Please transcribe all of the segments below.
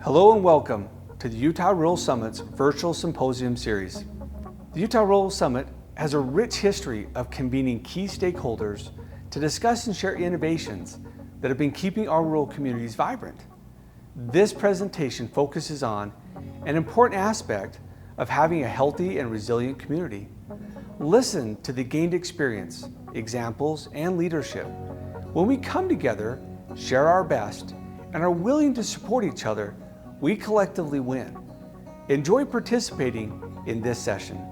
Hello and welcome to the Utah Rural Summit's virtual symposium series. The Utah Rural Summit has a rich history of convening key stakeholders to discuss and share innovations that have been keeping our rural communities vibrant. This presentation focuses on an important aspect of having a healthy and resilient community. Listen to the gained experience, examples, and leadership. When we come together, share our best, and are willing to support each other, we collectively win. Enjoy participating in this session.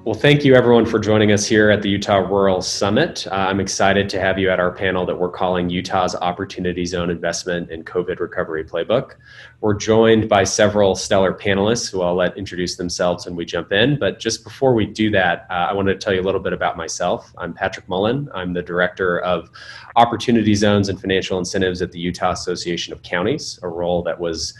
Well, thank you everyone for joining us here at the Utah Rural Summit. I'm excited to have you at our panel that we're calling Utah's Opportunity Zone Investment and COVID Recovery Playbook. We're joined by several stellar panelists who I'll let introduce themselves when we jump in. But just before we do that, I wanted to tell you a little bit about myself. I'm Patrick Mullen. I'm the Director of Opportunity Zones and Financial Incentives at the Utah Association of Counties, a role that was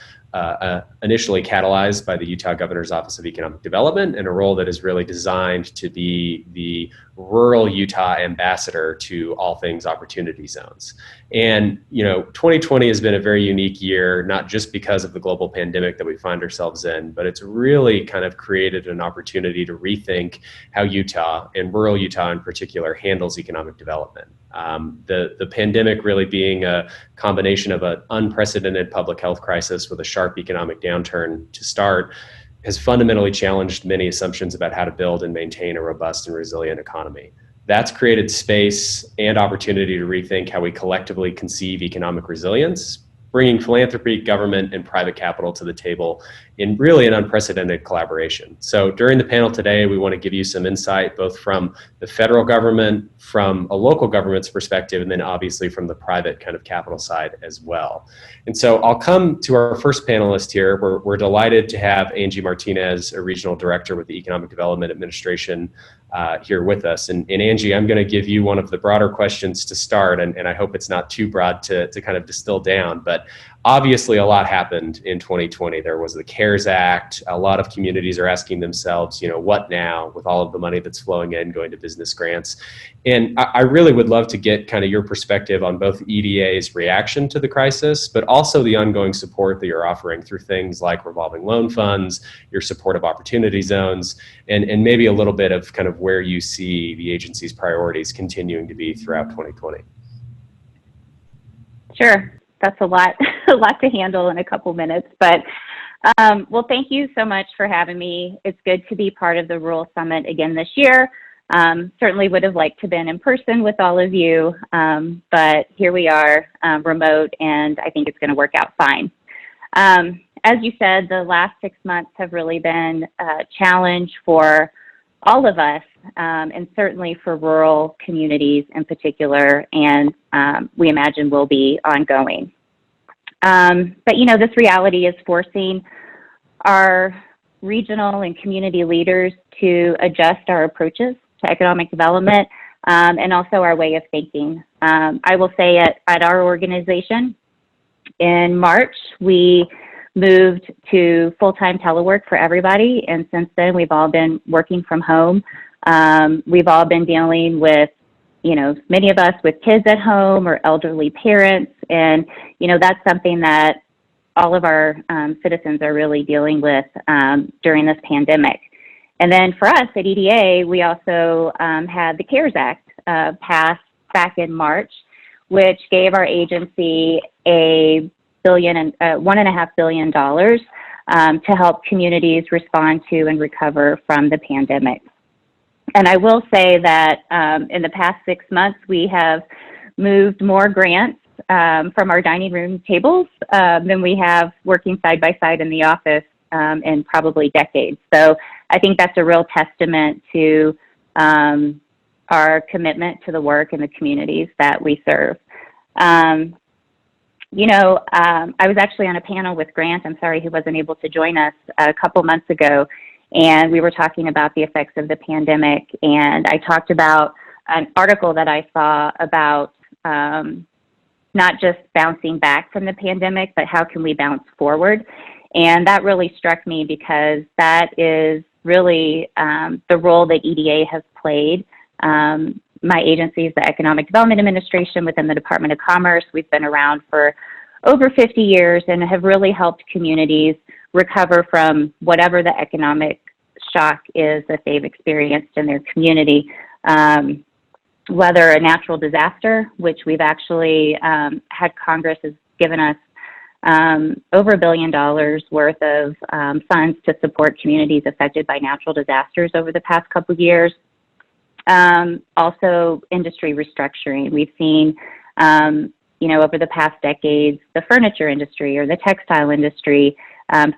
initially catalyzed by the Utah Governor's Office of Economic Development, and a role that is really designed to be the rural Utah ambassador to all things opportunity zones. And, 2020 has been a very unique year, not just because of the global pandemic that we find ourselves in, but it's really kind of created an opportunity to rethink how Utah, and rural Utah in particular, handles economic development. The pandemic really being a combination of an unprecedented public health crisis with a sharp economic downturn to start has fundamentally challenged many assumptions about how to build and maintain a robust and resilient economy. That's created space and opportunity to rethink how we collectively conceive economic resilience, bringing philanthropy, government, and private capital to the table in really an unprecedented collaboration. So during the panel today, we want to give you some insight, both from the federal government, from a local government's perspective, and then obviously from the private kind of capital side as well. And so I'll come to our first panelist here. We're delighted to have Angie Martinez, a regional director with the Economic Development Administration, here with us. And Angie, I'm going to give you one of the broader questions to start, and I hope it's not too broad to kind of distill down, but obviously a lot happened in 2020. There was the CARES Act. A lot of communities are asking themselves, what now with all of the money that's flowing in, going to business grants? And I really would love to get kind of your perspective on both EDA's reaction to the crisis, but also the ongoing support that you're offering through things like revolving loan funds, your support of opportunity zones, and maybe a little bit of kind of where you see the agency's priorities continuing to be throughout 2020. Sure. That's a lot to handle in a couple minutes, but well, thank you so much for having me. It's good to be part of the Rural Summit again this year. Certainly would have liked to have been in person with all of you, but here we are, remote, and I think it's going to work out fine. As you said, the last 6 months have really been a challenge for all of us, and certainly for rural communities in particular, and we imagine will be ongoing. But this reality is forcing our regional and community leaders to adjust our approaches to economic development, and also our way of thinking. I will say at our organization, in March, we moved to full-time telework for everybody, and since then we've all been working from home. We've all been dealing with, many of us with kids at home or elderly parents, and that's something that all of our citizens are really dealing with during this pandemic. And then for us at EDA, we also had the CARES Act passed back in March, which gave our agency $1.5 billion to help communities respond to and recover from the pandemic. And I will say that in the past 6 months, we have moved more grants from our dining room tables than we have working side by side in the office in probably decades. So I think that's a real testament to our commitment to the work and the communities that we serve. I was actually on a panel with Grant, I'm sorry he wasn't able to join us, a couple months ago, and we were talking about the effects of the pandemic, and I talked about an article that I saw about not just bouncing back from the pandemic, but how can we bounce forward? And that really struck me because that is really the role that EDA has played. My agency is the Economic Development Administration within the Department of Commerce. We've been around for over 50 years and have really helped communities recover from whatever the economic shock is that they've experienced in their community. Whether a natural disaster, which we've actually had Congress has given us over $1 billion worth of funds to support communities affected by natural disasters over the past couple of years. Also, industry restructuring. We've seen, over the past decades, the furniture industry or the textile industry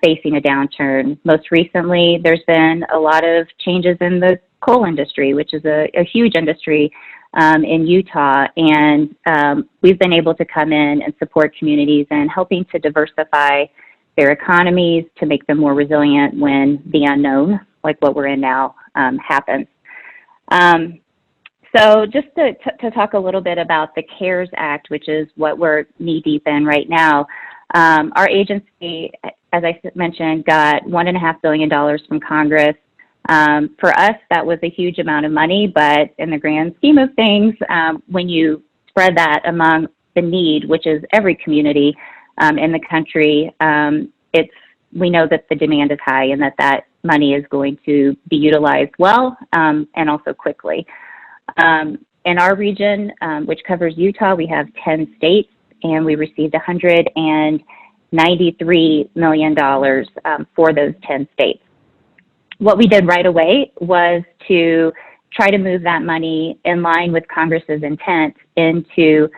facing a downturn. Most recently, there's been a lot of changes in the coal industry, which is a huge industry in Utah, and we've been able to come in and support communities and helping to diversify their economies to make them more resilient when the unknown, like what we're in now, happens. So just to talk a little bit about the CARES Act, which is what we're knee-deep in right now, our agency, as I mentioned, got $1.5 billion from Congress. For us, that was a huge amount of money, but in the grand scheme of things, when you spread that among the need, which is every community in the country, we know that the demand is high and that money is going to be utilized well and also quickly. In our region, which covers Utah, we have 10 states, and we received $193 million for those 10 states. What we did right away was to try to move that money in line with Congress's intent into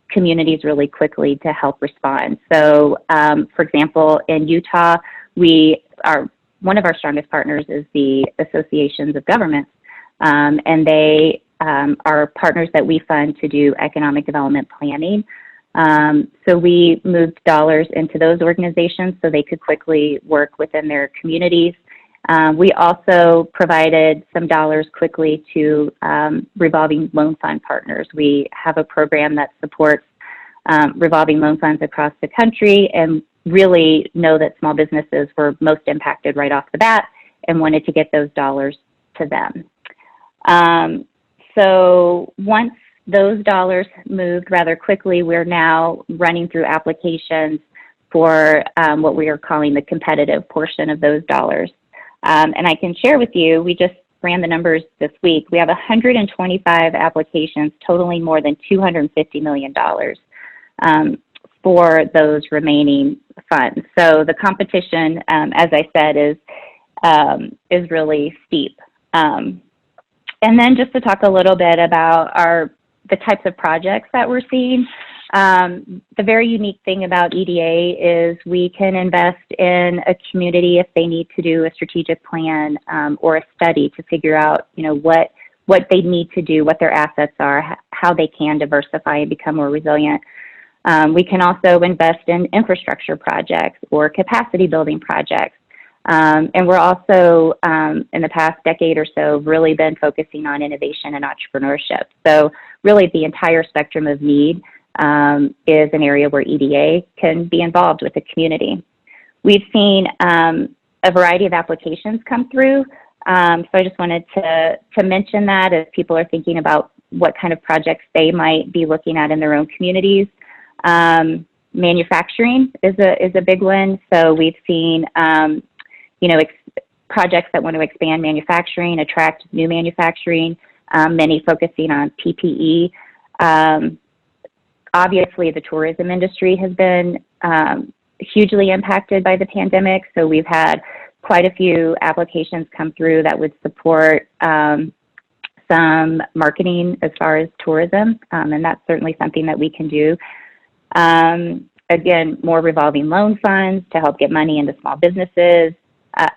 communities really quickly to help respond. So, for example, in Utah, one of our strongest partners is the Associations of Governments, and they are partners that we fund to do economic development planning. So we moved dollars into those organizations so they could quickly work within their communities. We also provided some dollars quickly to revolving loan fund partners. We have a program that supports revolving loan funds across the country and really know that small businesses were most impacted right off the bat and wanted to get those dollars to them. So once those dollars moved rather quickly, we're now running through applications for what we are calling the competitive portion of those dollars. And I can share with you, we just ran the numbers this week. We have 125 applications totaling more than $250 million for those remaining funds. So the competition, as I said, is really steep. And then just to talk a little bit about the types of projects that we're seeing. The very unique thing about EDA is we can invest in a community if they need to do a strategic plan or a study to figure out, what they need to do, what their assets are, how they can diversify and become more resilient. We can also invest in infrastructure projects or capacity building projects. And we're also, in the past decade or so, really been focusing on innovation and entrepreneurship. So really the entire spectrum of need is an area where EDA can be involved with the community. We've seen a variety of applications come through. So I just wanted to mention that as people are thinking about what kind of projects they might be looking at in their own communities. Manufacturing is a big one. So we've seen projects that want to expand manufacturing, attract new manufacturing, many focusing on PPE. Obviously, the tourism industry has been hugely impacted by the pandemic, so we've had quite a few applications come through that would support some marketing as far as tourism, and that's certainly something that we can do. Again, more revolving loan funds to help get money into small businesses,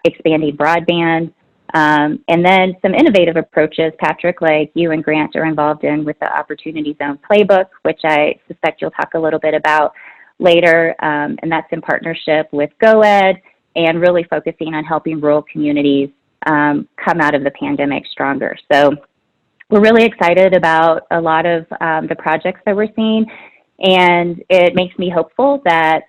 expanding broadband, and then some innovative approaches, Patrick, like you and Grant are involved in with the Opportunity Zone Playbook, which I suspect you'll talk a little bit about later, and that's in partnership with GoEd and really focusing on helping rural communities come out of the pandemic stronger. So we're really excited about a lot of the projects that we're seeing, and it makes me hopeful that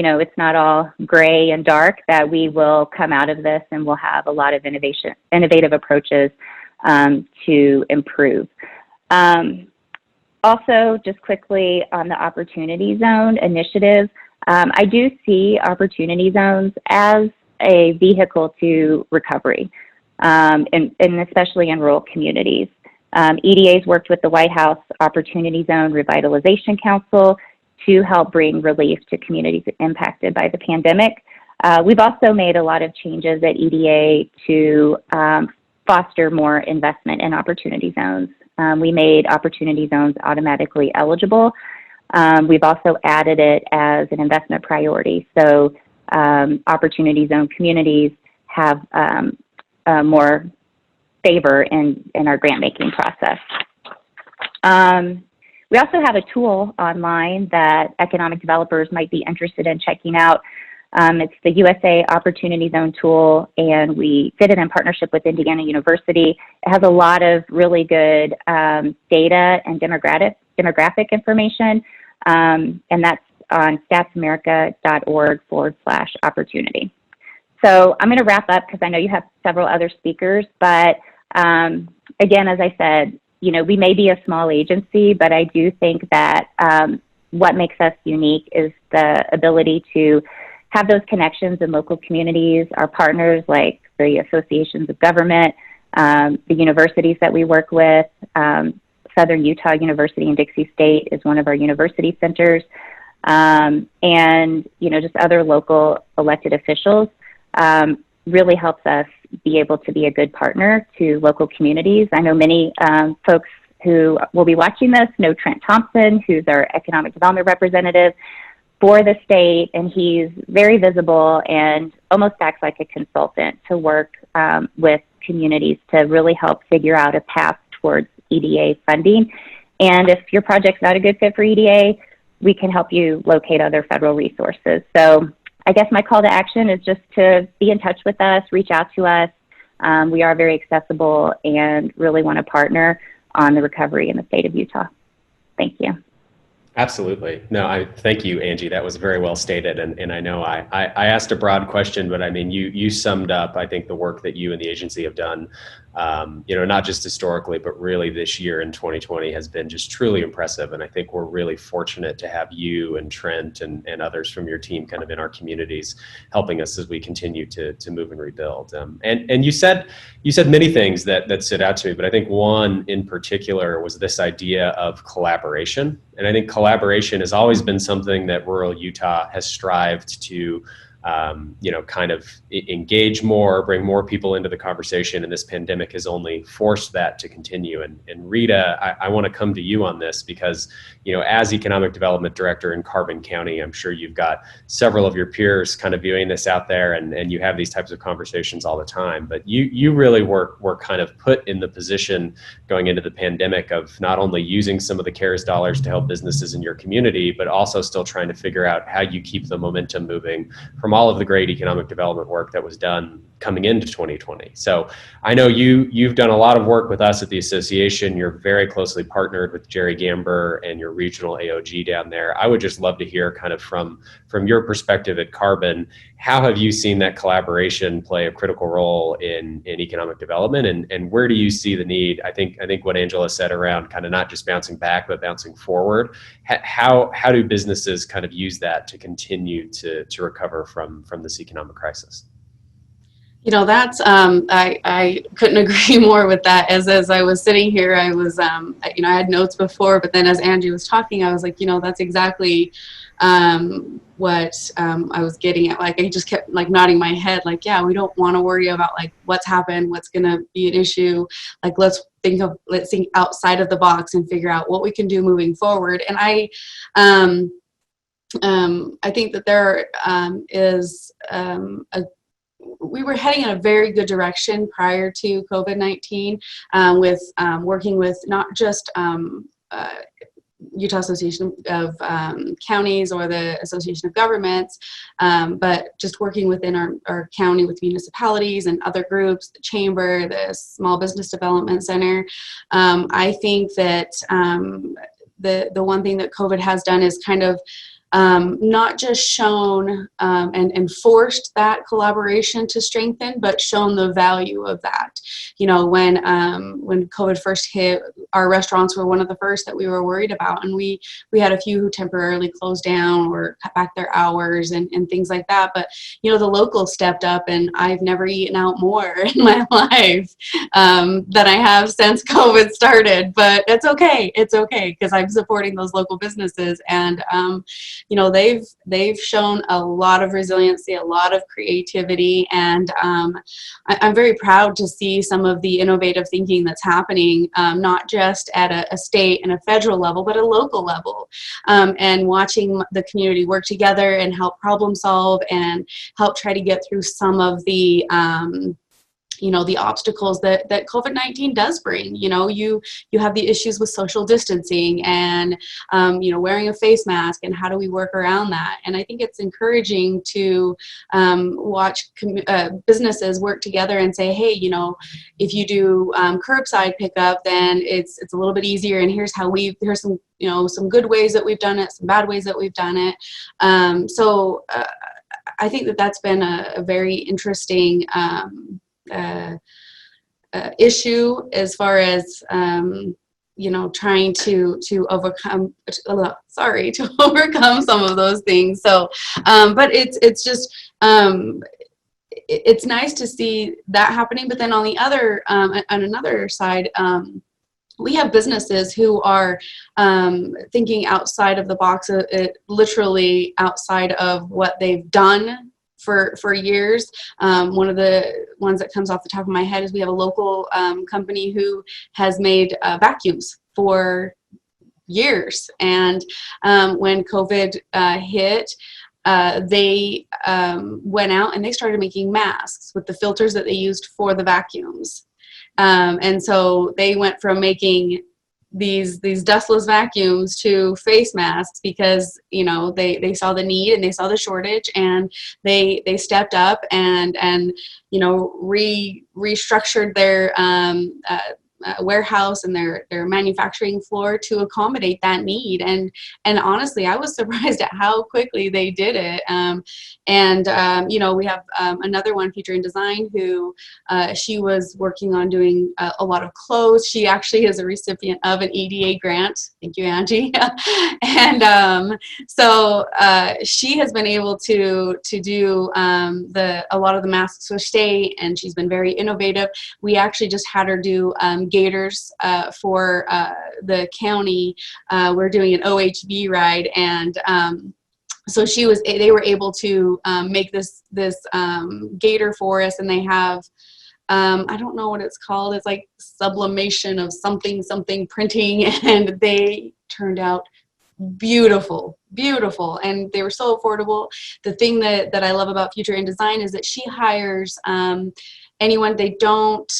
it's not all gray and dark, that we will come out of this and we'll have a lot of innovative approaches to improve. Also, just quickly on the Opportunity Zone initiative, I do see Opportunity Zones as a vehicle to recovery, and especially in rural communities. EDA's worked with the White House Opportunity Zone Revitalization Council to help bring relief to communities impacted by the pandemic. We've also made a lot of changes at EDA to foster more investment in Opportunity Zones. We made Opportunity Zones automatically eligible. We've also added it as an investment priority. So Opportunity Zone communities have more favor in our grant making process. We also have a tool online that economic developers might be interested in checking out. It's the USA Opportunity Zone tool, and we did it in partnership with Indiana University. It has a lot of really good data and demographic information, and that's on statsamerica.org/opportunity. So I'm going to wrap up because I know you have several other speakers, but again, as I said, we may be a small agency, but I do think that what makes us unique is the ability to have those connections in local communities, our partners like the associations of government, the universities that we work with. Southern Utah University in Dixie State is one of our university centers, and just other local elected officials really helps us be able to be a good partner to local communities. I know many folks who will be watching this know Trent Thompson, who's our economic development representative for the state, and he's very visible and almost acts like a consultant to work with communities to really help figure out a path towards EDA funding. And if your project's not a good fit for EDA, we can help you locate other federal resources. So I guess my call to action is just to be in touch with us, reach out to us. We are very accessible and really want to partner on the recovery in the state of Utah. Thank you. Absolutely. No, I thank you, Angie. That was very well stated. And I know I asked a broad question, but I mean, you summed up, I think, the work that you and the agency have done, not just historically, but really this year in 2020 has been just truly impressive. And I think we're really fortunate to have you and Trent and others from your team kind of in our communities helping us as we continue to move and rebuild. And you said many things that stood out to me, but I think one in particular was this idea of collaboration. And I think collaboration has always been something that rural Utah has strived to, kind of engage more, bring more people into the conversation. And this pandemic has only forced that to continue. And Rita, I want to come to you on this because, as Economic Development Director in Carbon County, I'm sure you've got several of your peers kind of viewing this out there, and you have these types of conversations all the time. But you really were kind of put in the position going into the pandemic of not only using some of the CARES dollars to help businesses in your community, but also still trying to figure out how you keep the momentum moving from all of the great economic development work that was done coming into 2020. So I know you've done a lot of work with us at the association. You're very closely partnered with Jerry Gamber and your regional AOG down there. I would just love to hear kind of from your perspective at Carbon, how have you seen that collaboration play a critical role in economic development, and where do you see the need? I think what Angela said around kind of not just bouncing back, but bouncing forward. How do businesses kind of use that to continue to recover from this economic crisis? That's I couldn't agree more with that. As I was sitting here, I was I had notes before, but then as Angie was talking, I was like, that's exactly what I was getting at. Like, I just kept like nodding my head, like, yeah, we don't want to worry about like what's happened, what's going to be an issue. Like, let's think outside of the box and figure out what we can do moving forward. And I think that there is we were heading in a very good direction prior to COVID-19 with working with not just Utah Association of Counties or the Association of Governments, but just working within our county with municipalities and other groups, the Chamber, the Small Business Development Center. I think that the one thing that COVID has done is kind of not just shown and forced that collaboration to strengthen, but shown the value of that. You know, when COVID first hit, our restaurants were one of the first that we were worried about, and we had a few who temporarily closed down or cut back their hours and things like that. But you know, the locals stepped up, and I've never eaten out more in my life than I have since COVID started. But it's okay because I'm supporting those local businesses, and you know, they've shown a lot of resiliency, a lot of creativity, and I'm very proud to see some of the innovative thinking that's happening, not just at a state and a federal level, but a local level, and watching the community work together and help problem solve and help try to get through some of the you know, the obstacles that COVID-19 does bring. You know, you have the issues with social distancing and, you know, wearing a face mask, and how do we work around that? And I think it's encouraging to watch businesses work together and say, hey, you know, if you do curbside pickup, then it's a little bit easier, and here's some, you know, some good ways that we've done it, some bad ways that we've done it. So I think that's been a very interesting issue as far as you know, trying to overcome to overcome some of those things. So but it's just it's nice to see that happening. But then on the other on another side, we have businesses who are thinking outside of the box, literally outside of what they've done for years. One of the ones that comes off the top of my head is we have a local company who has made vacuums for years. And when COVID hit, they went out and they started making masks with the filters that they used for the vacuums. And so they went from making these dustless vacuums to face masks because, you know, they saw the need and they saw the shortage, and they stepped up and you know, restructured their warehouse and their manufacturing floor to accommodate that need. And honestly, I was surprised at how quickly they did it. You know, we have another one, Future in Design, who she was working on doing a lot of clothes. She actually is a recipient of an EDA grant. Thank you, Angie. And so she has been able to do a lot of the masks for state, and she's been very innovative. We actually just had her do gaiters for the county. We're doing an OHV ride, and so they were able to make this gaiter for us, and they have I don't know what it's called. It's like sublimation of something printing, and they turned out beautiful, and they were so affordable. The thing that I love about Future in Design is that she hires anyone. They don't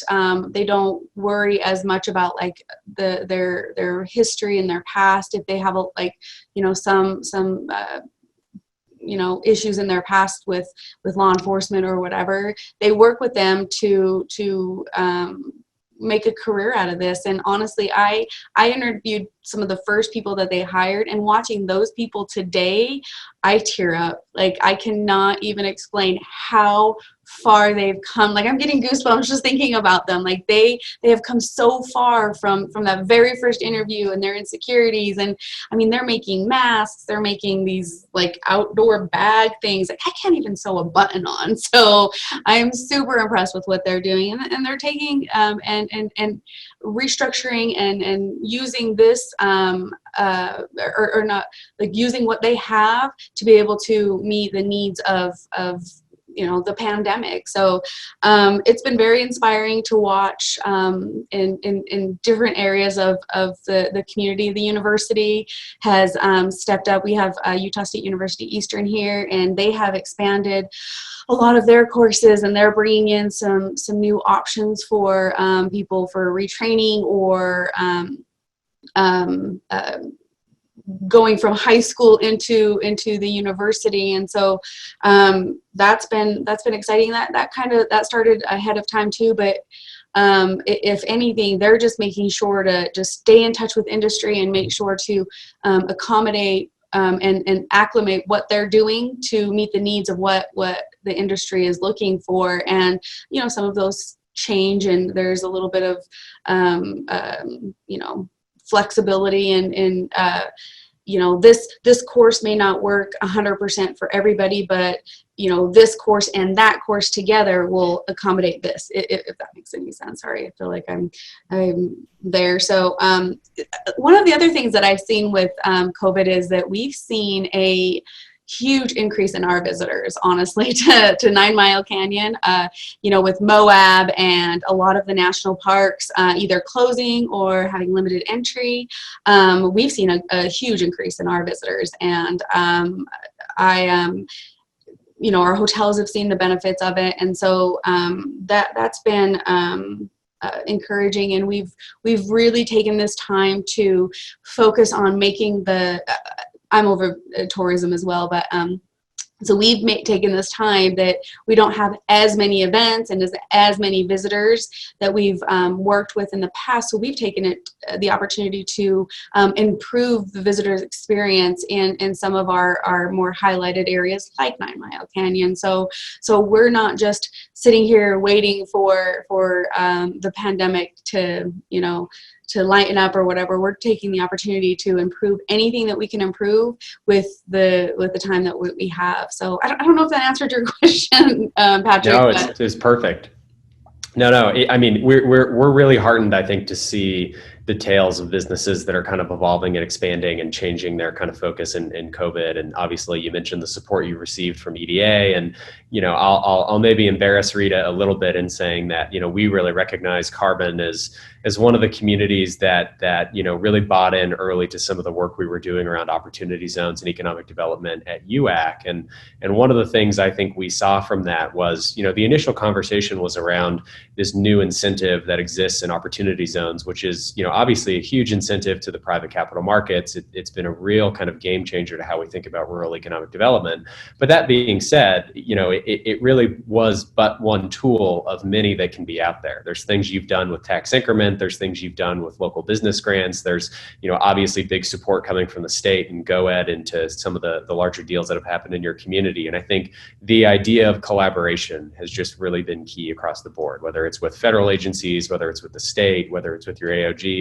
worry as much about like their history and their past. If they have some you know, issues in their past with law enforcement or whatever, they work with them to make a career out of this. And honestly, I interviewed some of the first people that they hired, and watching those people today, I tear up. Like, I cannot even explain how far they've come. Like, I'm getting goosebumps just thinking about them. Like, they have come so far from that very first interview and their insecurities. And I mean, they're making masks, they're making these like outdoor bag things. Like, I can't even sew a button on. So I'm super impressed with what they're doing, and they're taking and restructuring and using this or not, like, using what they have to be able to meet the needs of you know, the pandemic. So it's been very inspiring to watch in different areas of the community. The university has stepped up. We have Utah State University Eastern here, and they have expanded a lot of their courses, and they're bringing in some new options for people for retraining or going from high school into the university. And so that's been exciting. That started ahead of time too, but if anything, they're just making sure to just stay in touch with industry and make sure to accommodate and acclimate what they're doing to meet the needs of what the industry is looking for. And, some of those change, and there's a little bit of, flexibility and this course may not work 100% for everybody, but this course and that course together will accommodate this, if that makes any sense. Sorry, I feel like I'm there. So one of the other things that I've seen with COVID is that we've seen a huge increase in our visitors, honestly, to 9 Mile Canyon, with Moab and a lot of the national parks either closing or having limited entry. We've seen a huge increase in our visitors, and our hotels have seen the benefits of it, and so that's been encouraging. And we've really taken this time to focus on making I'm over tourism as well, but so we've taken this time that we don't have as many events and as many visitors that we've worked with in the past. So we've taken the opportunity to improve the visitors' experience in some of our more highlighted areas like 9 Mile Canyon. So we're not just sitting here waiting for the pandemic to lighten up or whatever. We're taking the opportunity to improve anything that we can improve with the time that we have. So I don't know if that answered your question, Patrick. No, it's perfect. No. I mean, we're really heartened, I think, to see the tales of businesses that are kind of evolving and expanding and changing their kind of focus in COVID. And obviously, you mentioned the support you received from EDA, and I'll maybe embarrass Rita a little bit in saying that we really recognize Carbon as one of the communities that really bought in early to some of the work we were doing around opportunity zones and economic development at UAC. And one of the things I think we saw from that was the initial conversation was around this new incentive that exists in opportunity zones, which is obviously a huge incentive to the private capital markets. It's been a real kind of game changer to how we think about rural economic development. But that being said, it really was but one tool of many that can be out there. There's things you've done with tax increment. There's things you've done with local business grants. There's, obviously big support coming from the state and GoEd into some of the larger deals that have happened in your community. And I think the idea of collaboration has just really been key across the board, whether it's with federal agencies, whether it's with the state, whether it's with your AOGs.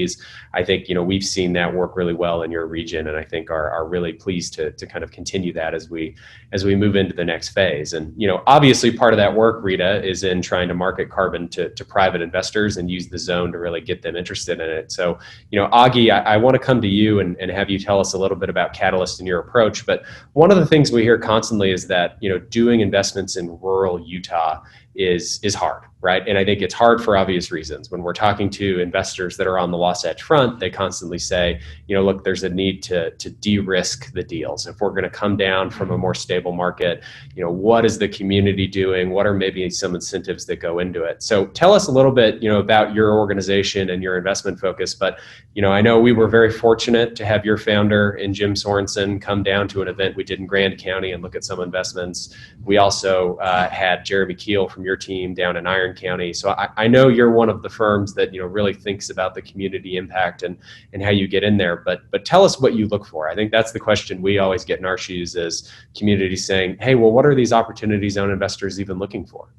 I think, we've seen that work really well in your region, and I think are really pleased to kind of continue that as we move into the next phase. And, obviously part of that work, Rita, is in trying to market Carbon to private investors and use the zone to really get them interested in it. So, Augie, I want to come to you and have you tell us a little bit about Catalyst and your approach. But one of the things we hear constantly is that, doing investments in rural Utah is hard, right? And I think it's hard for obvious reasons. When we're talking to investors that are on the Wasatch Front, they constantly say, look, there's a need to de-risk the deals. If we're going to come down from a more stable market, what is the community doing? What are maybe some incentives that go into it? So tell us a little bit, about your organization and your investment focus. But, I know we were very fortunate to have your founder and Jim Sorensen come down to an event we did in Grand County and look at some investments. We also had Jeremy Keel from your team down in Iron County. So I know you're one of the firms that really thinks about the community impact and how you get in there. But tell us what you look for. I think that's the question we always get in our shoes as communities saying, hey, well, what are these opportunity zone investors even looking for?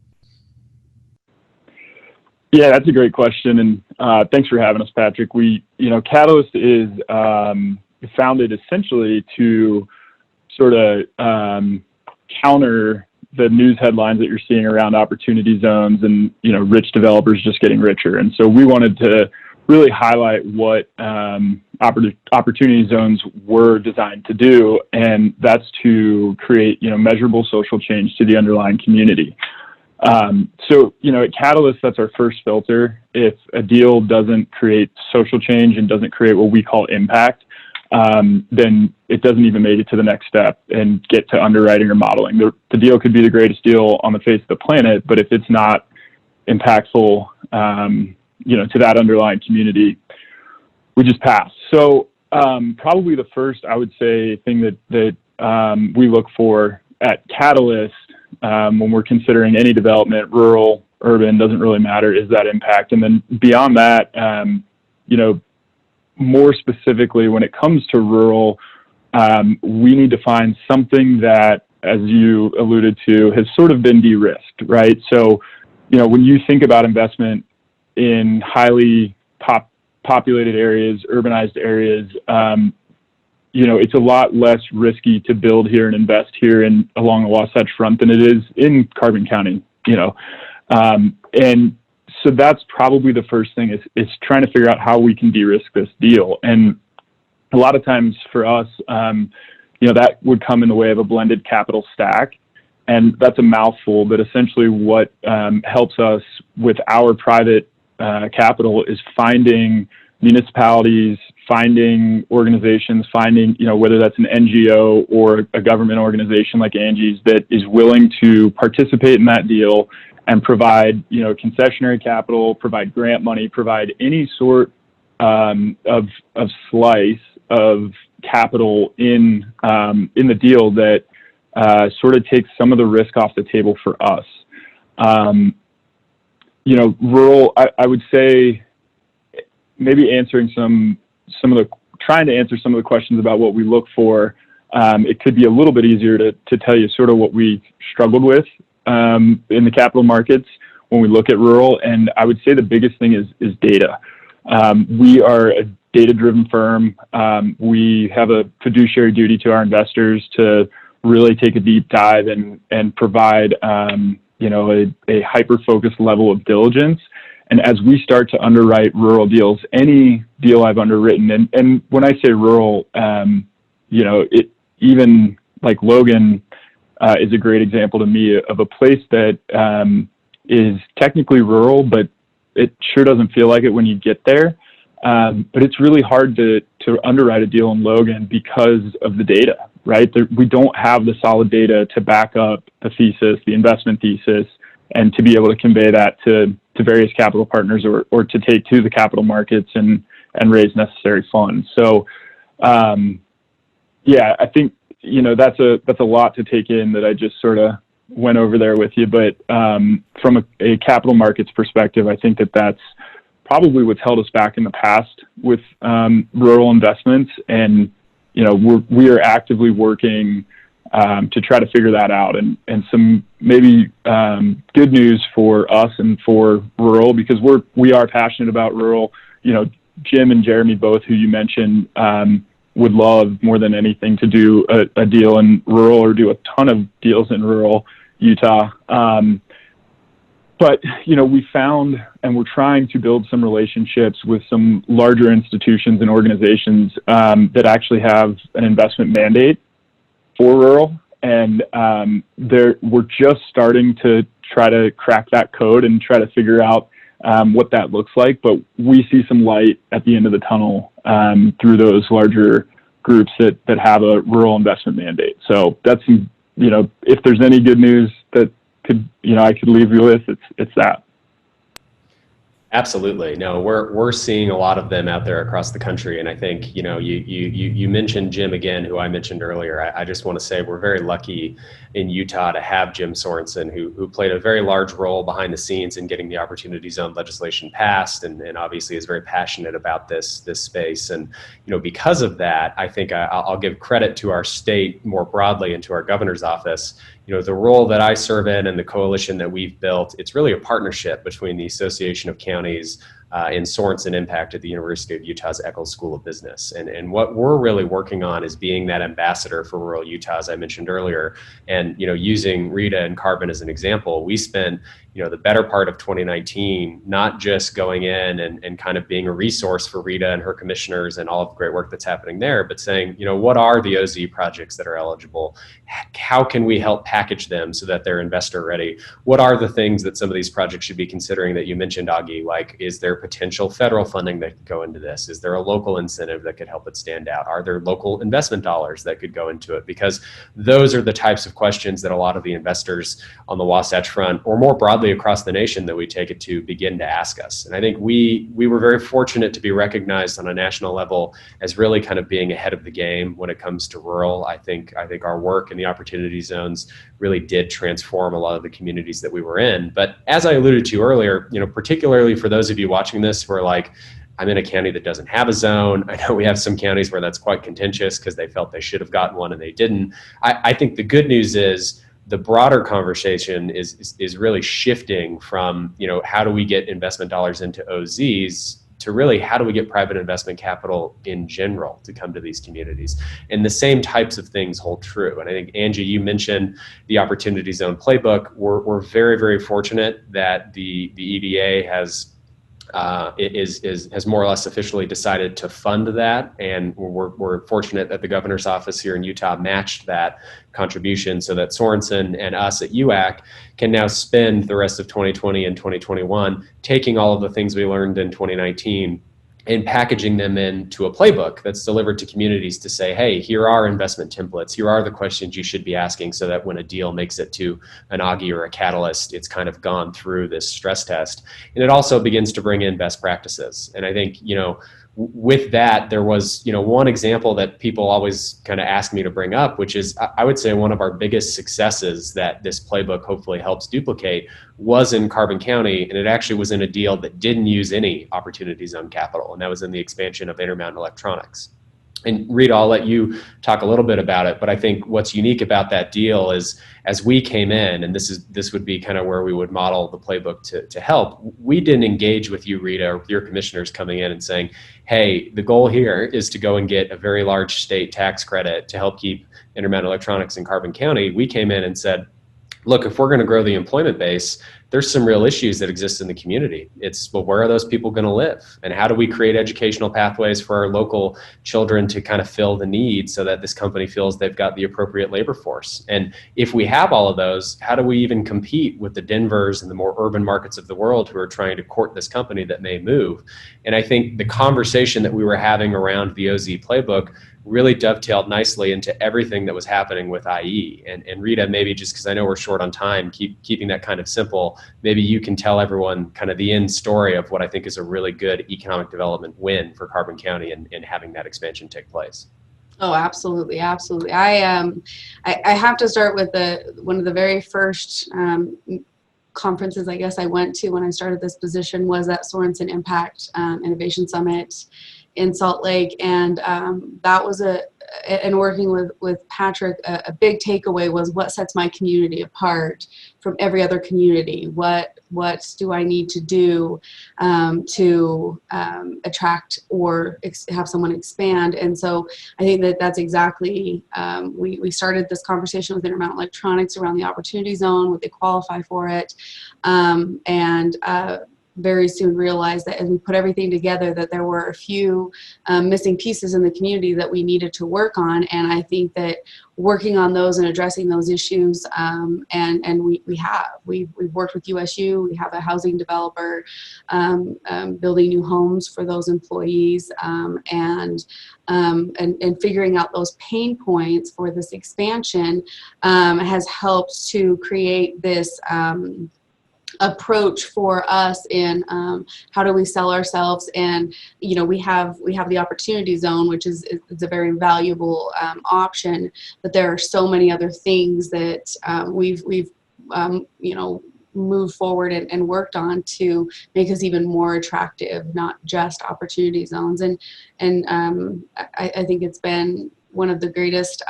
Yeah, that's a great question, and thanks for having us, Patrick. Catalyst is founded essentially to sort of counter the news headlines that you're seeing around opportunity zones and, rich developers just getting richer. And so we wanted to really highlight what opportunity zones were designed to do, and that's to create, measurable social change to the underlying community. At Catalyst, that's our first filter. If a deal doesn't create social change and doesn't create what we call impact, then it doesn't even make it to the next step and get to underwriting or modeling. The deal could be the greatest deal on the face of the planet, but if it's not impactful, to that underlying community, we just pass. So probably the first, I would say, thing that we look for at Catalyst when we're considering any development, rural, urban, doesn't really matter, is that impact. And then beyond that, more specifically, when it comes to rural, we need to find something that, as you alluded to, has sort of been de-risked, right? So, when you think about investment in highly populated areas, urbanized areas, it's a lot less risky to build here and invest here and along the Wasatch Front than it is in Carbon County, and so that's probably the first thing is trying to figure out how we can de-risk this deal. And a lot of times for us, that would come in the way of a blended capital stack. And that's a mouthful, but essentially what helps us with our private capital is finding municipalities, finding organizations, finding, whether that's an NGO or a government organization like Angie's that is willing to participate in that deal and provide, concessionary capital, provide grant money, provide any sort of slice of capital in the deal that sort of takes some of the risk off the table for us. Rural, I would say maybe trying to answer some of the questions about what we look for. It could be a little bit easier to tell you sort of what we struggled with in the capital markets when we look at rural. And I would say the biggest thing is data. We are a data-driven firm. We have a fiduciary duty to our investors to really take a deep dive and provide, a hyper-focused level of diligence. And as we start to underwrite rural deals, any deal I've underwritten, and when I say rural, even like Logan is a great example to me of a place that is technically rural, but it sure doesn't feel like it when you get there. But it's really hard to underwrite a deal in Logan because of the data, right? We don't have the solid data to back up the thesis, the investment thesis, and to be able to convey that to various capital partners or to take to the capital markets and raise necessary funds. So, I think, that's a lot to take in that I just sort of went over there with you. But from a capital markets perspective, I think that's probably what's held us back in the past with rural investments. And, we are actively working to try to figure that out, and some maybe good news for us and for rural, because we are passionate about rural. Jim and Jeremy, both who you mentioned, would love more than anything to do a deal in rural or do a ton of deals in rural Utah. But, we found, and we're trying to build some relationships with some larger institutions and organizations that actually have an investment mandate for rural. And we're just starting to try to crack that code and try to figure out what that looks like. But we see some light at the end of the tunnel through those larger groups that have a rural investment mandate. So that's, if there's any good news that I could leave you with, it's that. Absolutely. No, we're seeing a lot of them out there across the country. And I think, you mentioned Jim again, who I mentioned earlier. I just want to say we're very lucky in Utah to have Jim Sorensen, who played a very large role behind the scenes in getting the Opportunity Zone legislation passed, and obviously is very passionate about this space. And, because of that, I think I'll give credit to our state more broadly and to our governor's office. The role that I serve in and the coalition that we've built, it's really a partnership between the Association of Counties and Sorensen Impact at the University of Utah's Eccles School of Business. And what we're really working on is being that ambassador for rural Utah, as I mentioned earlier. And, using Rita and Carbon as an example, we spent, the better part of 2019, not just going in and kind of being a resource for Rita and her commissioners and all of the great work that's happening there, but saying, what are the OZ projects that are eligible? How can we help package them so that they're investor ready? What are the things that some of these projects should be considering that you mentioned, Augie? Like, is there potential federal funding that could go into this? Is there a local incentive that could help it stand out? Are there local investment dollars that could go into it? Because those are the types of questions that a lot of the investors on the Wasatch Front, or more broadly across the nation that we take it to, begin to ask us. And I think we were very fortunate to be recognized on a national level as really kind of being ahead of the game when it comes to rural. I think our work in the Opportunity Zones really did transform a lot of the communities that we were in. But as I alluded to earlier, particularly for those of you watching this who are like, I'm in a county that doesn't have a zone. I know we have some counties where that's quite contentious because they felt they should have gotten one and they didn't. I think the good news is the broader conversation is really shifting from, how do we get investment dollars into OZs to really how do we get private investment capital in general to come to these communities. And the same types of things hold true. And I think, Angie, you mentioned the Opportunity Zone Playbook. We're very, very fortunate that the EDA has more or less officially decided to fund that, and we're fortunate that the governor's office here in Utah matched that contribution so that Sorensen and us at UAC can now spend the rest of 2020 and 2021 taking all of the things we learned in 2019 and packaging them into a playbook that's delivered to communities to say, hey, here are investment templates. Here are the questions you should be asking so that when a deal makes it to an Augie or a Catalyst, it's kind of gone through this stress test. And it also begins to bring in best practices. And I think, with that, there was, one example that people always kind of ask me to bring up, which is, I would say one of our biggest successes that this playbook hopefully helps duplicate was in Carbon County. And it actually was in a deal that didn't use any Opportunity Zone capital. And that was in the expansion of Intermountain Electronics. And Rita, I'll let you talk a little bit about it, but I think what's unique about that deal is as we came in, and this would be kind of where we would model the playbook to help, we didn't engage with you, Rita, or your commissioners coming in and saying, hey, the goal here is to go and get a very large state tax credit to help keep Intermountain Electronics in Carbon County. We came in and said, look, if we're going to grow the employment base, there's some real issues that exist in the community. It's, well, where are those people going to live? And how do we create educational pathways for our local children to kind of fill the need so that this company feels they've got the appropriate labor force? And if we have all of those, how do we even compete with the Denvers and the more urban markets of the world who are trying to court this company that may move? And I think the conversation that we were having around the OZ playbook really dovetailed nicely into everything that was happening with IE. And Rita, maybe just because I know we're short on time, keeping that kind of simple, maybe you can tell everyone kind of the end story of what I think is a really good economic development win for Carbon County and having that expansion take place. Oh, absolutely, absolutely. I have to start with one of the very first conferences I guess I went to when I started this position was that Sorensen Impact Innovation Summit in Salt Lake, and that was and working with Patrick, a big takeaway was what sets my community apart from every other community. What do I need to do to attract or have someone expand? And so I think that's exactly, we started this conversation with Intermountain Electronics around the Opportunity Zone, would they qualify for it? And very soon realized that as we put everything together that there were a few missing pieces in the community that we needed to work on. And I think that working on those and addressing those issues, and we've worked with USU, we have a housing developer building new homes for those employees, and figuring out those pain points for this expansion has helped to create this approach for us in how do we sell ourselves. And we have the Opportunity Zone, which is a very valuable option, but there are so many other things that we've moved forward and worked on to make us even more attractive, not just Opportunity Zones. And I think it's been one of the greatest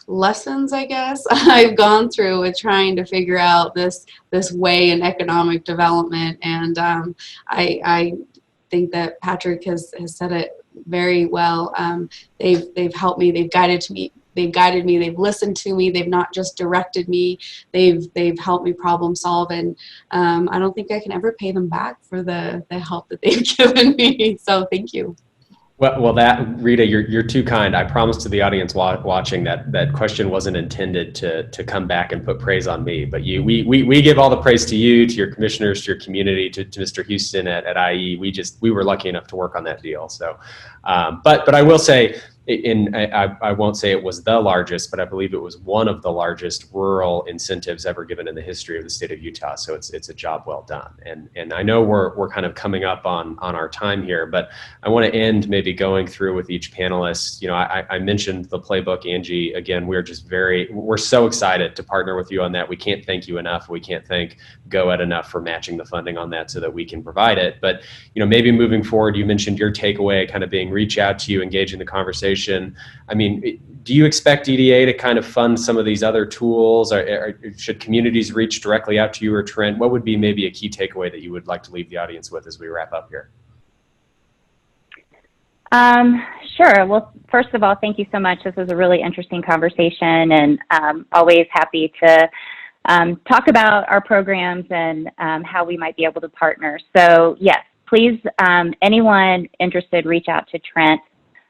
lessons, I guess, I've gone through with trying to figure out this way in economic development. And I think that Patrick has said it very well. They've helped me, they've guided me, they've listened to me, they've not just directed me, they've helped me problem solve, and I don't think I can ever pay them back for the help that they've given me. So thank you. Well, that, Rita, you're too kind. I promise to the audience watching that question wasn't intended to come back and put praise on me, but we give all the praise to you, to your commissioners, to your community, to Mr. Houston at IE. We were lucky enough to work on that deal. So, but I will say, I won't say it was the largest, but I believe it was one of the largest rural incentives ever given in the history of the state of Utah. So it's a job well done. And I know we're kind of coming up on our time here, but I want to end maybe going through with each panelist. You know, I mentioned the Playbook, Angie. Again, we're so excited to partner with you on that. We can't thank you enough. We can't thank GoEd enough for matching the funding on that so that we can provide it. But, you know, maybe moving forward, you mentioned your takeaway kind of being reach out to you, engage in the conversation. I mean, do you expect EDA to kind of fund some of these other tools? Or should communities reach directly out to you or Trent? What would be maybe a key takeaway that you would like to leave the audience with as we wrap up here? Sure. Well, first of all, thank you so much. This was a really interesting conversation, and always happy to talk about our programs and how we might be able to partner. So yes, please, anyone interested, reach out to Trent.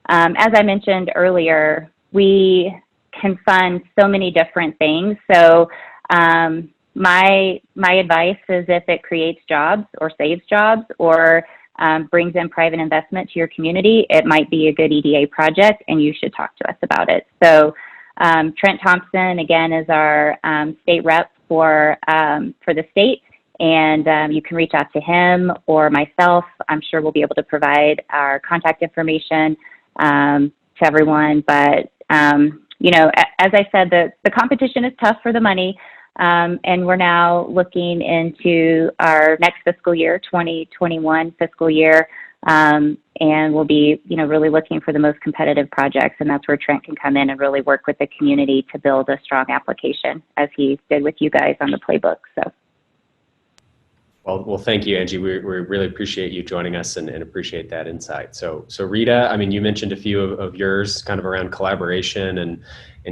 As I mentioned earlier, we can fund so many different things. So my advice is if it creates jobs or saves jobs or brings in private investment to your community, it might be a good EDA project and you should talk to us about it. So Trent Thompson, again, is our state rep for the state. And you can reach out to him or myself. I'm sure we'll be able to provide our contact information to everyone. But, you know, as I said, the competition is tough for the money. And we're now looking into our next fiscal year, 2021 fiscal year. And we'll be, you know, really looking for the most competitive projects. And that's where Trent can come in and really work with the community to build a strong application, as he did with you guys on the Playbook. So. Well, thank you, Angie. We really appreciate you joining us and appreciate that insight. So Rita, I mean, you mentioned a few of yours kind of around collaboration and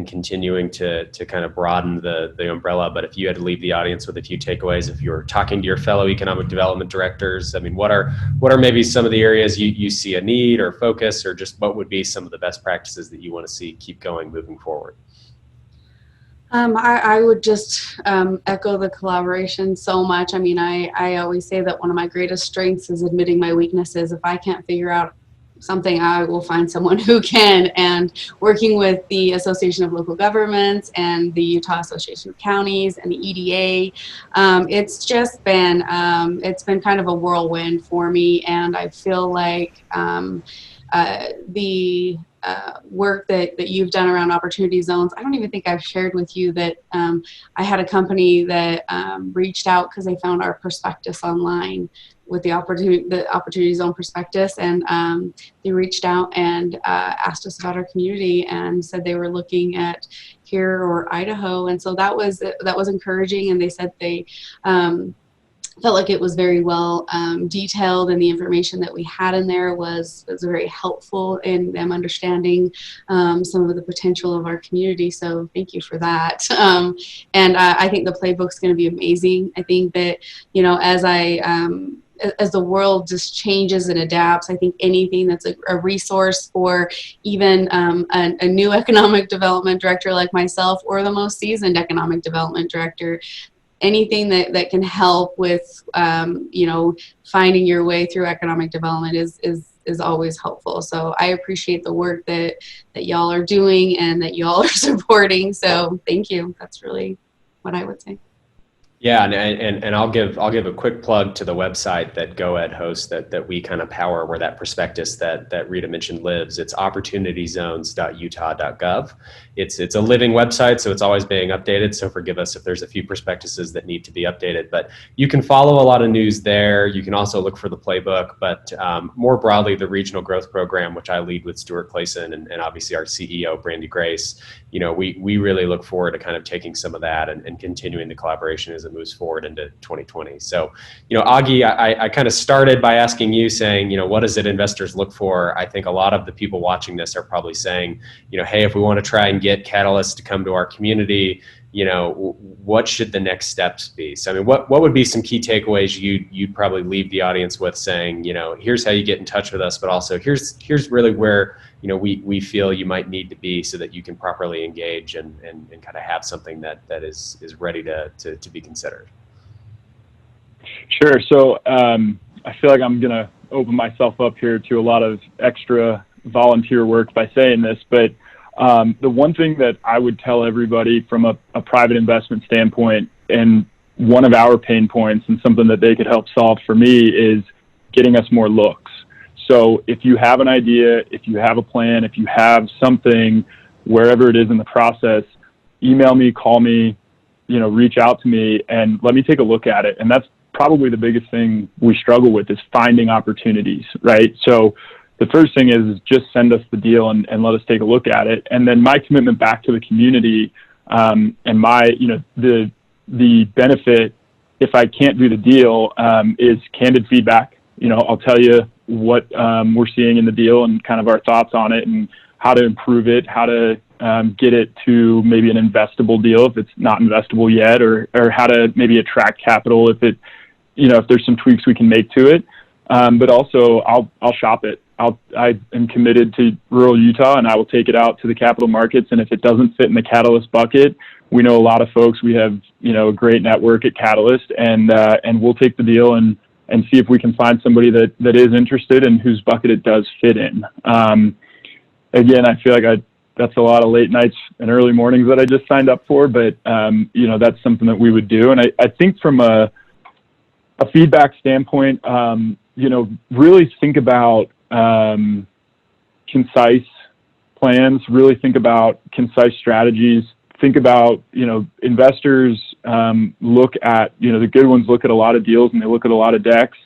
continuing to kind of broaden the umbrella. But if you had to leave the audience with a few takeaways, if you were talking to your fellow economic development directors, I mean, what are maybe some of the areas you see a need or focus, or just what would be some of the best practices that you want to see keep going moving forward? I would just echo the collaboration so much. I mean, I always say that one of my greatest strengths is admitting my weaknesses. If I can't figure out something, I will find someone who can. And working with the Association of Local Governments and the Utah Association of Counties and the EDA, it's just been kind of a whirlwind for me. And I feel like the work that you've done around opportunity zones. I don't even think I've shared with you that I had a company that reached out because they found our prospectus online with the opportunity zone prospectus, and they reached out and asked us about our community and said they were looking at here or Idaho, and so that was encouraging. And they said they felt like it was very well detailed, and the information that we had in there was very helpful in them understanding some of the potential of our community. So thank you for that. And I think the Playbook's going to be amazing. I think that, you know, as the world just changes and adapts, I think anything that's a resource for even a new economic development director like myself, or the most seasoned economic development director, anything that can help with, you know, finding your way through economic development is always helpful. So I appreciate the work that y'all are doing and that y'all are supporting. So thank you. That's really what I would say. Yeah, and I'll give a quick plug to the website that GoEd hosts that we kind of power, where that prospectus that Rita mentioned lives. It's opportunityzones.utah.gov. It's a living website, so it's always being updated. So forgive us if there's a few prospectuses that need to be updated, but you can follow a lot of news there. You can also look for the Playbook, but more broadly, the Regional Growth Program, which I lead with Stuart Clayson and obviously our CEO, Brandy Grace. You know, we really look forward to kind of taking some of that and continuing the collaboration as it moves forward into 2020. So, you know, Augie, I kind of started by asking you, saying, you know, what is it investors look for? I think a lot of the people watching this are probably saying, you know, hey, if we want to try and get catalysts to come to our community, you know, what should the next steps be? So, I mean, what would be some key takeaways you'd probably leave the audience with, saying, you know, here's how you get in touch with us, but also here's really where, you know, we feel you might need to be so that you can properly engage and kind of have something that is ready to be considered. Sure. So I feel like I'm going to open myself up here to a lot of extra volunteer work by saying this, but the one thing that I would tell everybody from a private investment standpoint, and one of our pain points and something that they could help solve for me, is getting us more looks. So if you have an idea, if you have a plan, if you have something, wherever it is in the process, email me, call me, reach out to me and let me take a look at it. And that's probably the biggest thing we struggle with, is finding opportunities, right? So the first thing is just send us the deal and let us take a look at it. And then my commitment back to the community, and my, the benefit, if I can't do the deal, is candid feedback. I'll tell you what we're seeing in the deal and kind of our thoughts on it and how to improve it, how to get it to maybe an investable deal if it's not investable yet, or how to maybe attract capital if if there's some tweaks we can make to it. But also I'll shop it. I am committed to rural Utah, and I will take it out to the capital markets. And if it doesn't fit in the Catalyst bucket, we know a lot of folks. We have a great network at Catalyst, and we'll take the deal and see if we can find somebody that is interested and whose bucket it does fit in. Again, I feel like that's a lot of late nights and early mornings that I just signed up for, but that's something that we would do. And I think from a feedback standpoint, really think about concise plans, really think about concise strategies, think about, investors look at, the good ones look at a lot of deals and they look at a lot of decks.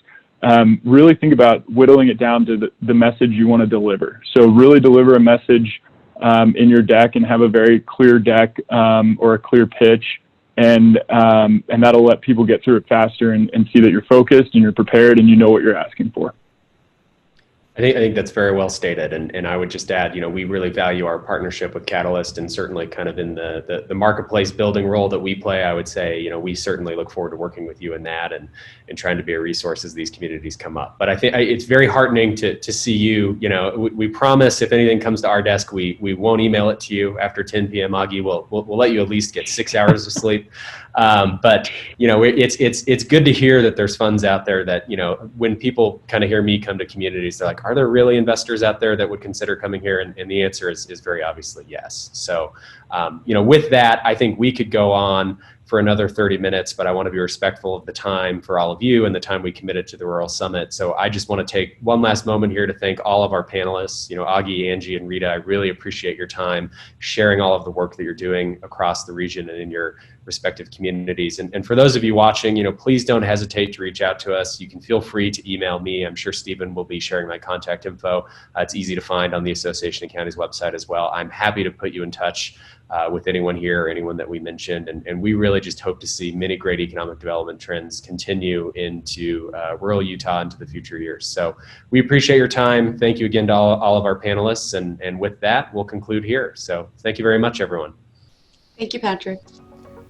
Really think about whittling it down to the message you want to deliver. So really deliver a message in your deck and have a very clear deck or a clear pitch. And that'll let people get through it faster and see that you're focused and you're prepared and you know what you're asking for. I think that's very well stated, and I would just add, we really value our partnership with Catalyst, and certainly kind of in the marketplace building role that we play, I would say, we certainly look forward to working with you in that and trying to be a resource as these communities come up. But I think it's very heartening to see you. We promise if anything comes to our desk, we won't email it to you after 10 p.m. Augie, we'll let you at least get 6 hours of sleep. But it's good to hear that there's funds out there that when people kind of hear me come to communities, they're like, are there really investors out there that would consider coming here? And the answer is very obviously yes. So with that, I think we could go on for another 30 minutes, but I want to be respectful of the time for all of you and the time we committed to the Rural Summit. So I just want to take one last moment here to thank all of our panelists, Augie, Angie, and Rita. I really appreciate your time sharing all of the work that you're doing across the region and in your respective communities. And for those of you watching, please don't hesitate to reach out to us. You can feel free to email me. I'm sure Stephen will be sharing my contact info. It's easy to find on the Association of Counties website as well. I'm happy to put you in touch with anyone here or anyone that we mentioned. And we really just hope to see many great economic development trends continue into rural Utah into the future years. So we appreciate your time. Thank you again to all of our panelists. And with that, we'll conclude here. So thank you very much, everyone. Thank you, Patrick.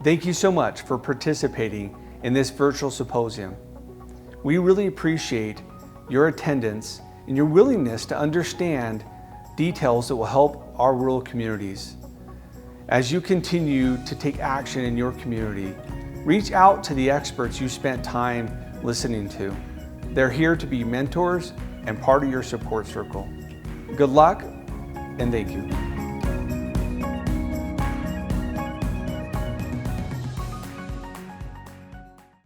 Thank you so much for participating in this virtual symposium. We really appreciate your attendance and your willingness to understand details that will help our rural communities. As you continue to take action in your community, reach out to the experts you spent time listening to. They're here to be mentors and part of your support circle. Good luck, and thank you.